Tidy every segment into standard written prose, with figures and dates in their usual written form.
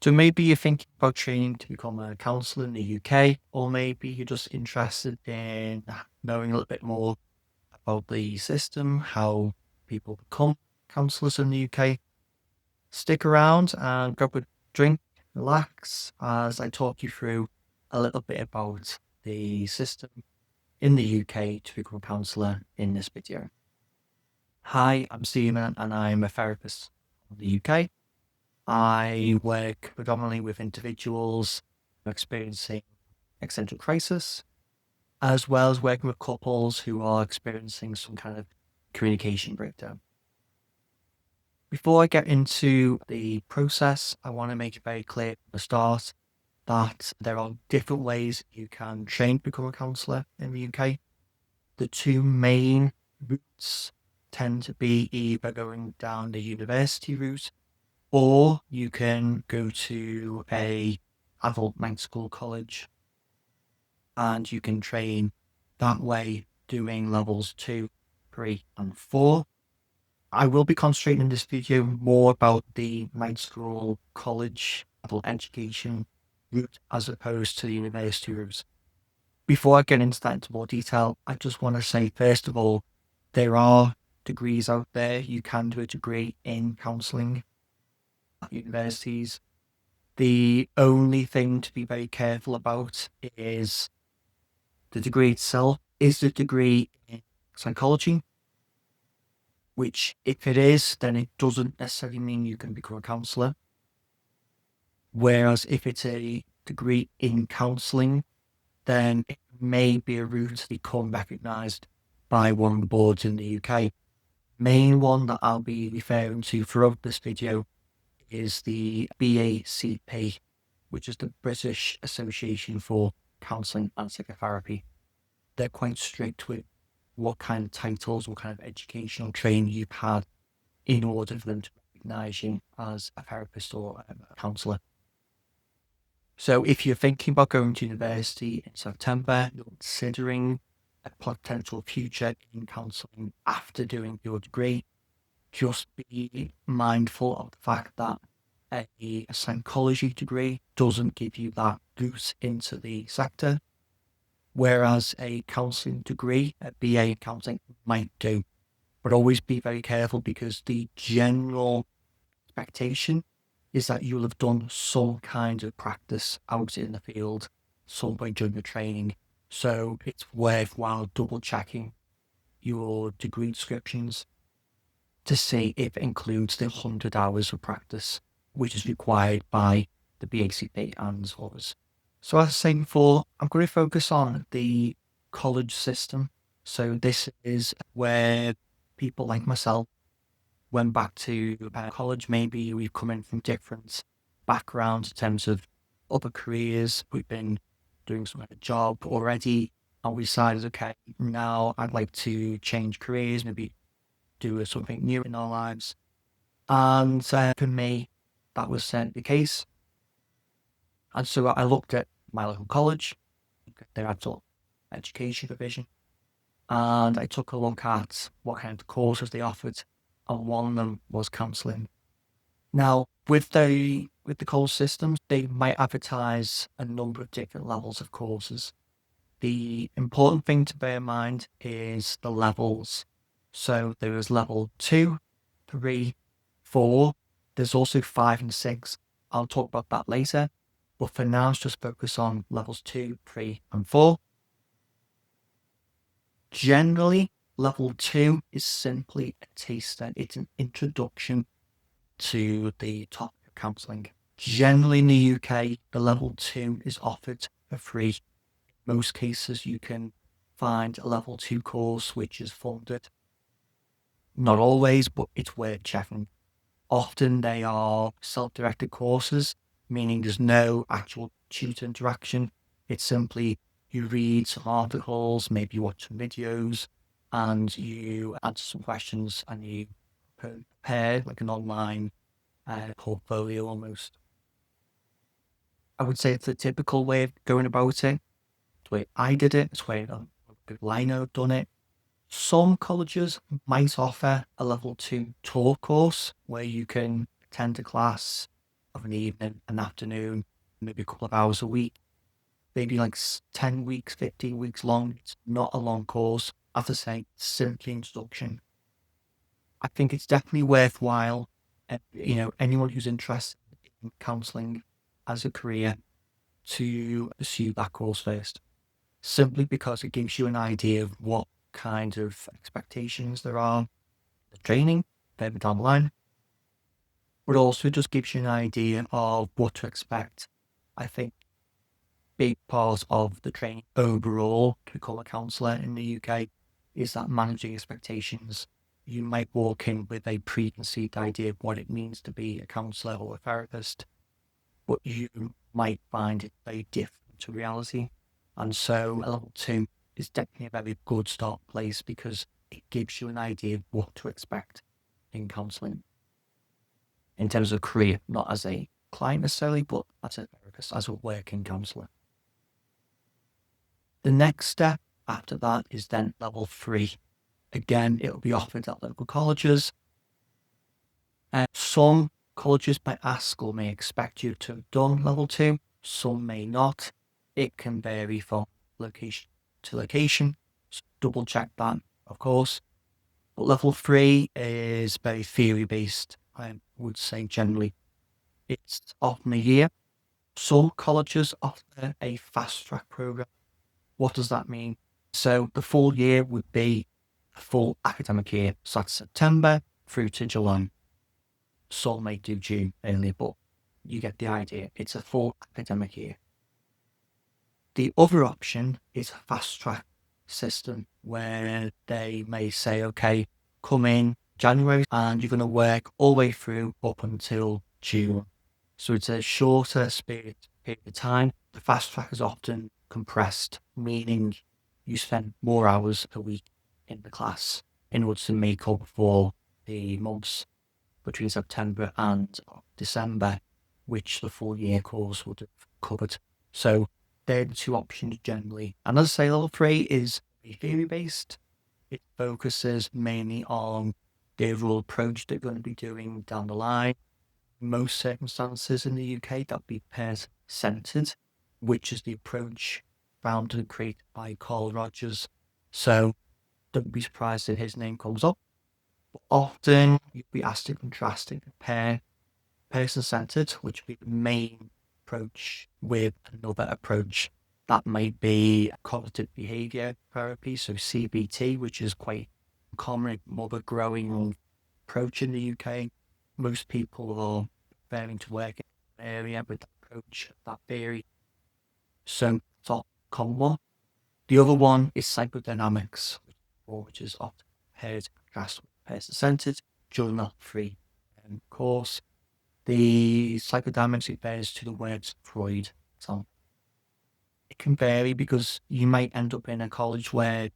So maybe you're thinking about training to become a counsellor in the UK, or maybe you're just interested in knowing a little bit more about the system, how people become counsellors in the UK. Stick around and grab a drink, relax as I talk you through a little bit about the system in the UK to become a counsellor in this video. Hi, I'm Stephen and I'm a therapist in the UK. I work predominantly with individuals experiencing existential crisis, as well as working with couples who are experiencing some kind of communication breakdown. Before I get into the process, I want to make it very clear at the start that there are different ways you can train to become a counsellor in the UK. The two main routes tend to be either going down the university route, or you can go to a adult night school college and you can train that way doing levels 2, 3 and 4. I will be concentrating in this video more about the night school college adult education route as opposed to the university route. Before I get into that into more detail, I just want to say, first of all, there are degrees out there. You can do a degree in counselling at universities. The only thing to be very careful about is the degree itself. Is the degree in psychology? Which, if it is, then it doesn't necessarily mean you can become a counsellor. Whereas if it's a degree in counselling, then it may be a route to become recognised by one of the boards in the UK. Main one that I'll be referring to throughout this video is the BACP, which is the British Association for Counselling and Psychotherapy. They're quite strict with what kind of titles, what kind of educational training you've had in order for them to recognise you as a therapist or a counsellor. So if you're thinking about going to university in September, you're considering a potential future in counselling after doing your degree, just be mindful of the fact that a psychology degree doesn't give you that route into the sector, whereas a counselling degree, a BA in counselling, might do. But always be very careful, because the general expectation is that you'll have done some kind of practice out in the field some point during your training. So it's worthwhile double checking your degree descriptions to see if it includes the 100 hours of practice, which is required by the BACP and others. So as I was saying before, I'm going to focus on the college system. So this is where people like myself went back to college. Maybe we've come in from different backgrounds in terms of other careers. We've been doing some kind of job already, and we decided, okay, now I'd like to change careers, maybe do something new in our lives. And for me, that was the case. And so I looked at my local college, their adult education division, and I took a look at what kind of courses they offered, and one of them was counselling. Now, with the college systems, they might advertise a number of different levels of courses. The important thing to bear in mind is the levels. So there is level 2, 3, 4. There's also 5 and 6. I'll talk about that later. But for now, let's just focus on levels 2, 3, and 4. Generally, level 2 is simply a taster. It's an introduction to the topic of counselling. Generally in the UK, the level 2 is offered for free. In most cases, you can find a level 2 course which is funded. Not always, but it's worth checking. Often they are self-directed courses, meaning there's no actual tutor interaction. It's simply you read some articles, maybe you watch some videos, and you answer some questions, and you prepare like an online portfolio almost. I would say it's the typical way of going about it. It's the way I did it. It's the way people I know have done it. Some colleges might offer a level 2 tour course where you can attend a class of an evening, an afternoon, maybe a couple of hours a week, maybe like 10 weeks, 15 weeks long. It's not a long course. As I say, simply introduction. I think it's definitely worthwhile. Anyone who's interested in counselling as a career to pursue that course first, simply because it gives you an idea of what kind of expectations there are, the training further down the line, but also just gives you an idea of what to expect. I think big part of the training overall to become a counsellor in the UK is that managing expectations. You might walk in with a preconceived idea of what it means to be a counsellor or a therapist, but you might find it very different to reality. And so level 2 is definitely a very good start place because it gives you an idea of what to expect in counselling in terms of career, not as a client necessarily, but as a therapist, as a working counsellor. The next step after that is then level 3. Again, it'll be offered at local colleges. Some colleges might ask or may expect you to have done level 2, some may not. It can vary from location to location, so double check that, of course. But level 3 is very theory based, I would say generally. It's often a year. Some colleges offer a fast track program. What does that mean? So the full year would be a full academic year, so that's September through to July. Some may do June earlier, but you get the idea. It's a full academic year. The other option is a fast track system where they may say, okay, come in January and you're going to work all the way through up until June. So it's a shorter period of time. The fast track is often compressed, meaning you spend more hours a week in the class in order to make up for the months between September and December, which the full year course would have covered. So they're the two options generally. And as I say, level 3 is theory based. It focuses mainly on the overall approach they're going to be doing down the line. Most circumstances in the UK, that would be person-centered, which is the approach founded and created by Carl Rogers. So don't be surprised if his name comes up. But often you'll be asked to contrast and compare person-centered, which would be the main approach, with another approach that might be cognitive behavior therapy, so CBT, which is quite common, more of a growing approach in the UK. Most people are preparing to work in an area with that approach, that theory. So it's a common one. The other one is psychodynamics, which is often heard contrast with person-centered during that 3 course. The psychodynamics refers to the words Freud. So it can vary because you might end up in a college where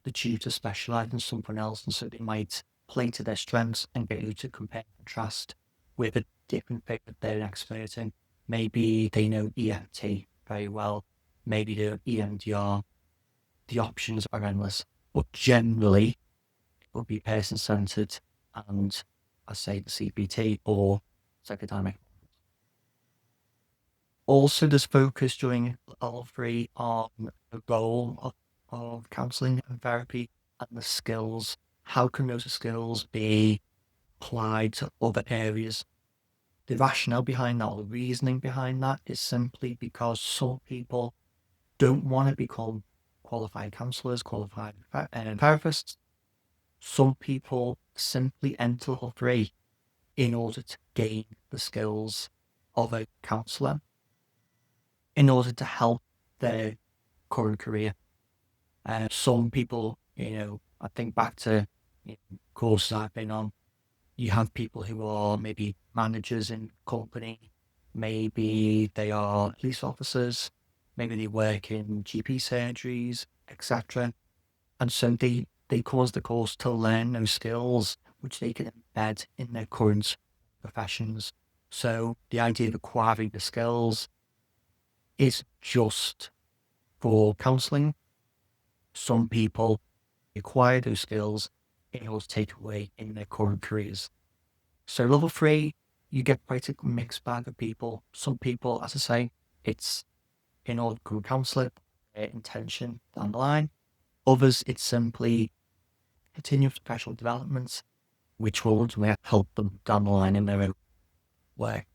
the tutor specialises in something else, and so they might play to their strengths and get you to compare and contrast with a different thing that they're an expert in. Maybe they know EFT very well, maybe they know EMDR. The options are endless, but generally it will be person-centered and, I say, the CBT or psychodynamic. Also, there's focus during level 3 on the role of counselling and therapy and the skills. How can those skills be applied to other areas? The rationale behind that, or the reasoning behind that, is simply because some people don't want to become qualified counsellors, qualified therapists. Some people simply enter level 3 in order to gain the skills of a counsellor in order to help their current career. Some people, I think back to courses I've been on, you have people who are maybe managers in company, maybe they are police officers, maybe they work in GP surgeries, etc. And so they cause the course to learn those skills which they can embed in their current professions. So the idea of acquiring the skills is just for counselling. Some people acquire those skills in order to take away in their current careers. So level 3 you get quite a mixed bag of people. Some people, as I say, it's in order to become a counsellor, their intention down the line. Others, it's simply continuous professional development, which will ultimately help them down the line in their own way.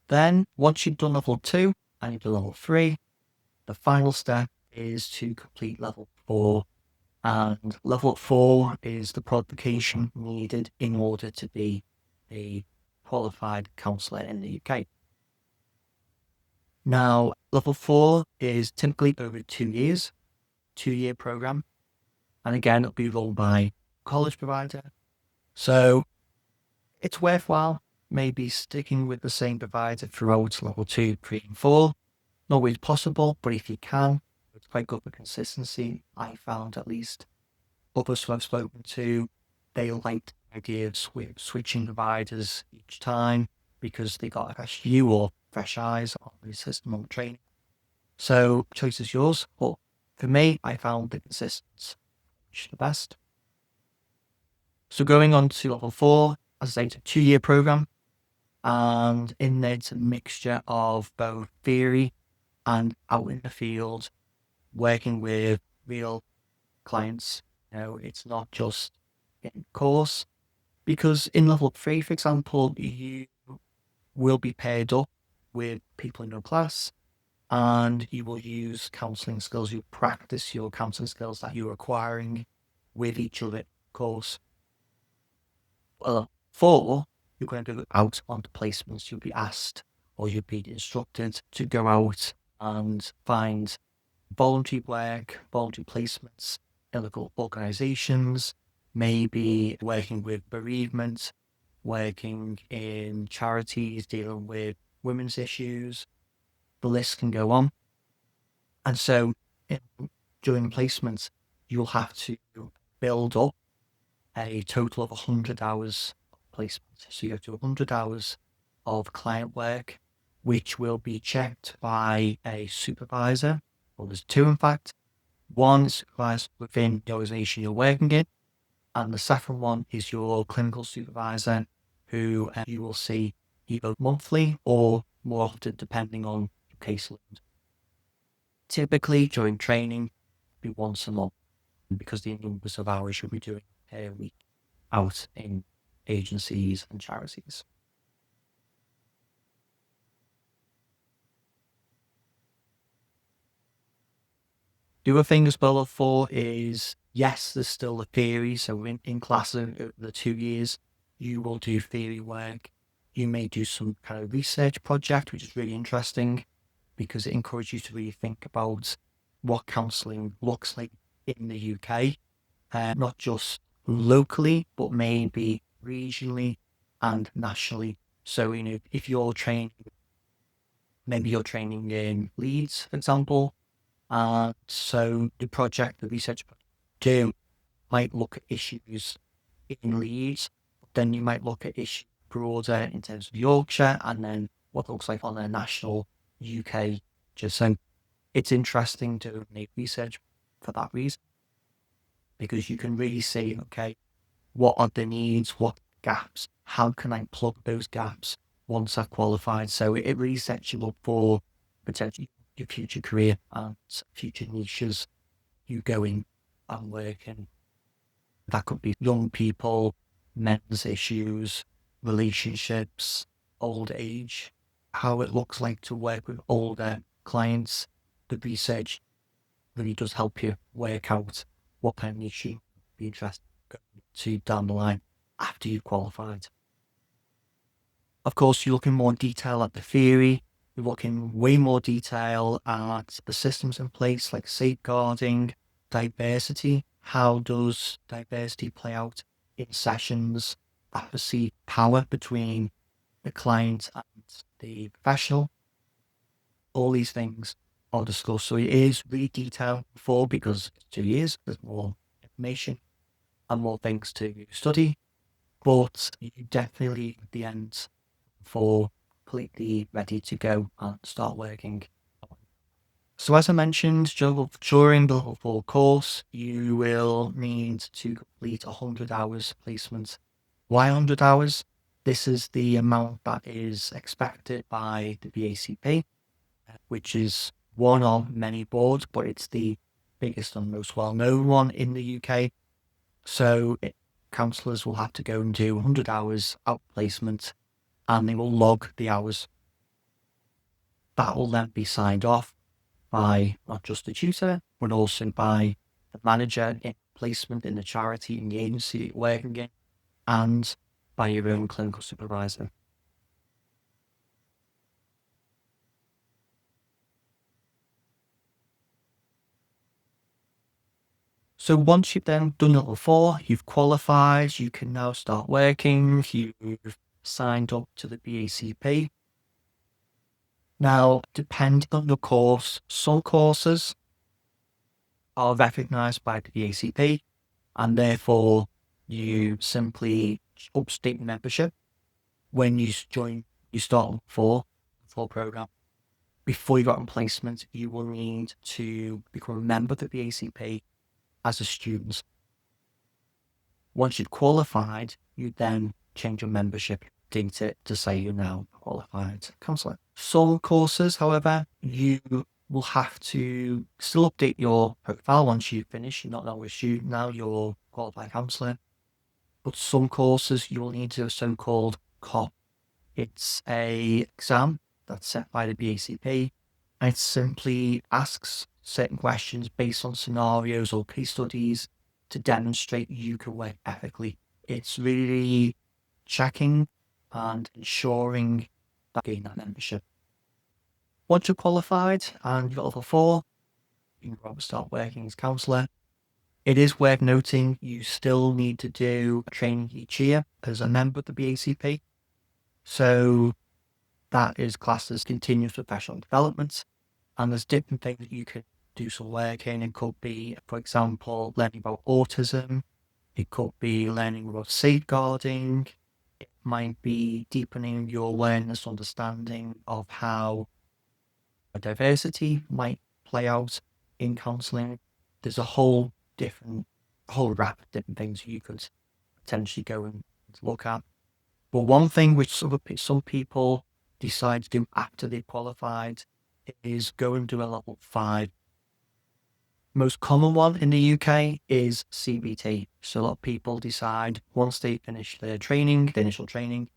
Then, once you've done level 2 and you've done level 3, the final step is to complete level 4. And level 4 is the qualification needed in order to be a qualified counsellor in the UK. Now, level 4 is typically over 2 years, 2-year program. And again, it'll be run by a college provider. So it's worthwhile maybe sticking with the same provider throughout level 2, 3, and 4. Not always possible, but if you can, it's quite good for consistency, I found at least. Others who I've spoken to, they like the idea of switching providers each time because they got a fresh view or fresh eyes on the system or training. So choice is yours, but for me, I found the consistency the best. So going on to level 4, as I say, it's a 2-year program, and in there it's a mixture of both theory and out in the field, working with real clients. It's not just in course, because in level 3, for example, you will be paired up with people in your class and you will use counselling skills. You practice your counselling skills that you're acquiring with each other course. 4, you're going to go out onto placements. You'll be asked or you'll be instructed to go out and find voluntary work, voluntary placements in local organisations, maybe working with bereavement, working in charities, dealing with women's issues. The list can go on. And so during placements, you'll have to build up a total of 100 hours of placement. So you have to do 100 hours of client work, which will be checked by a supervisor. Well, there's 2, in fact. One is supervised within the organisation you're working in, and the second one is your clinical supervisor, who you will see either monthly or more often depending on your caseload. Typically during training, it'll be once a month because the numbers of hours you'll be doing per week out in agencies and charities. The other thing as well for is, yes, there's still the theory. So in class of the 2 years, you will do theory work. You may do some kind of research project, which is really interesting because it encourages you to really think about what counselling looks like in the UK, not just locally, but maybe regionally and nationally. So, if you're training, maybe you're training in Leeds, for example, so the research do might look at issues in Leeds, then you might look at issues broader in terms of Yorkshire, and then what it looks like on a national UK. Just so it's interesting to make research for that reason, because you can really see, okay, what are the needs, what gaps, how can I plug those gaps once I've qualified? So it really sets you up for potentially your future career and future niches you go in and work in. That could be young people, men's issues, relationships, old age, how it looks like to work with older clients. The research really does help you work out what kind of niche you'd be interested to down the line after you've qualified. Of course, you look in more detail at the theory, you look in way more detail at the systems in place like safeguarding, diversity. How does diversity play out in sessions? That perceived power between the client and the professional. All these things are discussed. So it is really detailed before, because it's 2 years, there's more information and more things to study. But you definitely at the end for completely ready to go and start working. So as I mentioned, during the level 4 course, you will need to complete 100 hours placement. Why 100 hours? This is the amount that is expected by the BACP, which is one of many boards, but it's the biggest and most well-known one in the UK. So counsellors will have to go and do 100 hours outplacement, and they will log the hours. That will then be signed off by not just the tutor, but also by the manager in placement in the charity, in the agency that you're working in, and by your own clinical supervisor. So once you've then done level 4, you've qualified, you can now start working, you've signed up to the BACP. Now, depending on the course, some courses are recognised by the BACP, and therefore you simply upstate membership when you start for program. Before you got in placement, you will need to become a member of the BACP as a student. Once you've qualified, you then change your membership data to say you're now a qualified counsellor. Some courses, however, you will have to still update your profile once you finish. You're not now a student, now you're a qualified counsellor. But some courses you will need to do a so-called COP. It's a exam that's set by the BACP, and it simply asks certain questions based on scenarios or case studies to demonstrate you can work ethically. It's really checking and ensuring that you gain that membership. Once you're qualified and you've got level 4, you can probably start working as counsellor. It is worth noting you still need to do a training each year as a member of the BACP. So that is classed as continuous professional development. And there's different things that you can do some work in. It could be, for example, learning about autism. It could be learning about safeguarding. It might be deepening your awareness, understanding of how diversity might play out in counselling. There's a whole wrap of different things you could potentially go and look at. But one thing which some people decide to do after they've qualified is go and do a level 5. Most common one in the UK is CBT. So a lot of people decide once they finish their training, the initial training,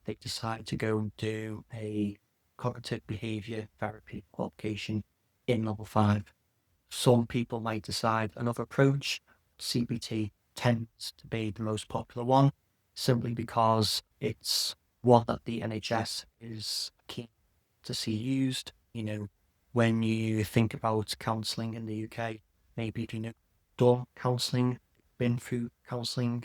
they decide to go and do a cognitive behaviour therapy qualification in level 5. Some people might decide another approach. CBT tends to be the most popular one, simply because it's one that the NHS is keen to see used. When you think about counselling in the UK, maybe if done counselling, been through counselling,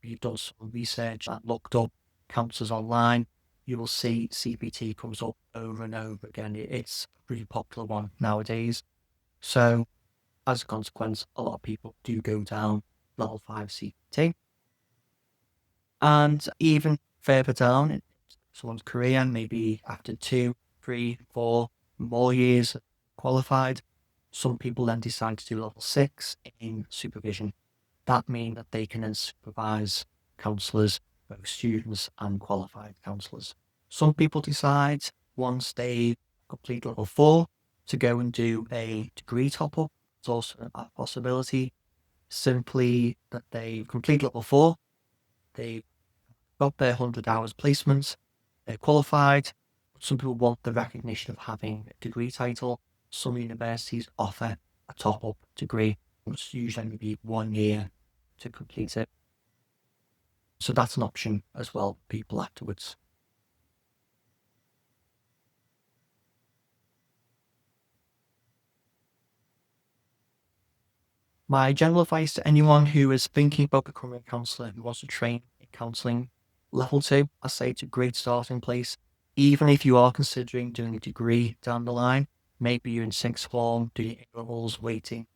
you've done some research and looked up counsellors online, you will see CBT comes up over and over again. It's a pretty popular one nowadays. So as a consequence, a lot of people do go down level 5 CBT. And even further down in someone's career, maybe after 2, 3, 4 more years qualified, some people then decide to do level 6 in supervision. That means that they can then supervise counsellors, both students and qualified counsellors. Some people decide once they complete level 4 to go and do a degree top-up. It's also a possibility. Simply that they complete level 4, they've got their 100 hours placements, they're qualified. Some people want the recognition of having a degree title. Some universities offer a top-up degree, which usually maybe 1 year to complete it. So that's an option as well for people afterwards. My general advice to anyone who is thinking about becoming a counsellor, who wants to train in counselling, level 2, I say it's a great starting place. Even if you are considering doing a degree down the line, maybe you're in sixth form, doing A-levels, waiting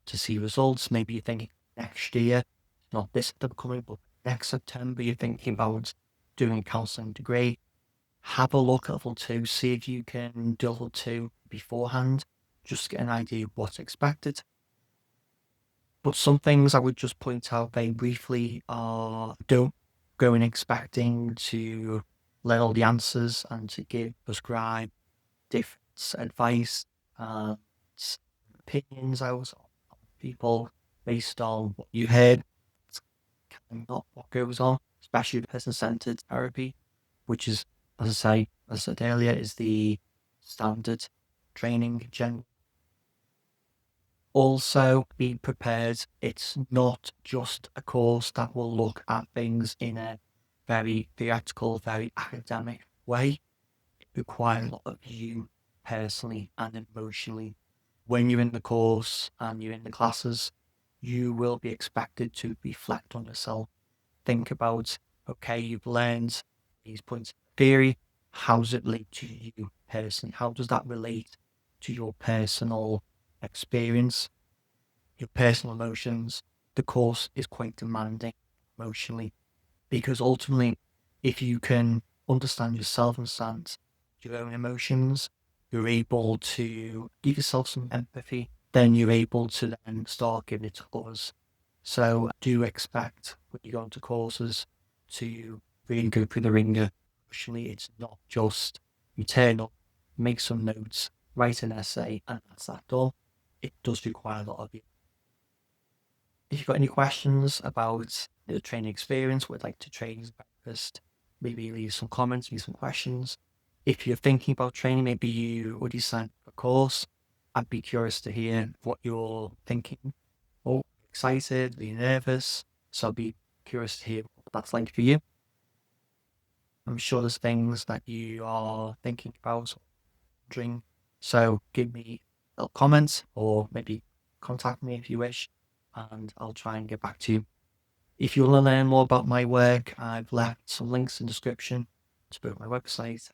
to see results. Maybe you're thinking next year, not this September coming, but next September, you're thinking about doing a counselling degree. Have a look at level 2, see if you can do level 2 beforehand. just to get an idea of what's expected. But some things I would just point out very briefly are don't go in expecting to learn all the answers and to prescribe different advice and opinions out on people based on what you heard. It's kind of not what goes on, especially person-centered therapy, which is, as I said earlier, is the standard training in general. Also, be prepared. It's not just a course that will look at things in a very theoretical, very academic way. It requires a lot of you personally and emotionally. When you're in the course and you're in the classes, you will be expected to reflect on yourself. Think about, okay, you've learned these points of theory. How does it relate to you personally? How does that relate to your personal experience, your personal emotions? The course is quite demanding emotionally because ultimately, if you can understand yourself, understand your own emotions, you're able to give yourself some empathy, then you're able to then start giving it to others. So do expect when you go into courses to really go through the ringer. Emotionally, it's not just you turn up, make some notes, write an essay, and that's that done. It does require a lot of you. If you've got any questions about the training experience, would like to train as a therapist, maybe leave some comments, leave some questions. If you're thinking about training, maybe you already signed up for a course, I'd be curious to hear what you're thinking. Oh, excited, being nervous. So I'd be curious to hear what that's like for you. I'm sure there's things that you are thinking about or wondering. So give me a little comment or maybe contact me if you wish, and I'll try and get back to you. If you want to learn more about my work, I've left some links in the description to both my website,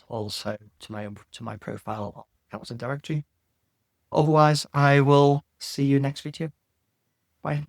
also to my profile on Counselling Directory. Otherwise, I will see you next video. Bye.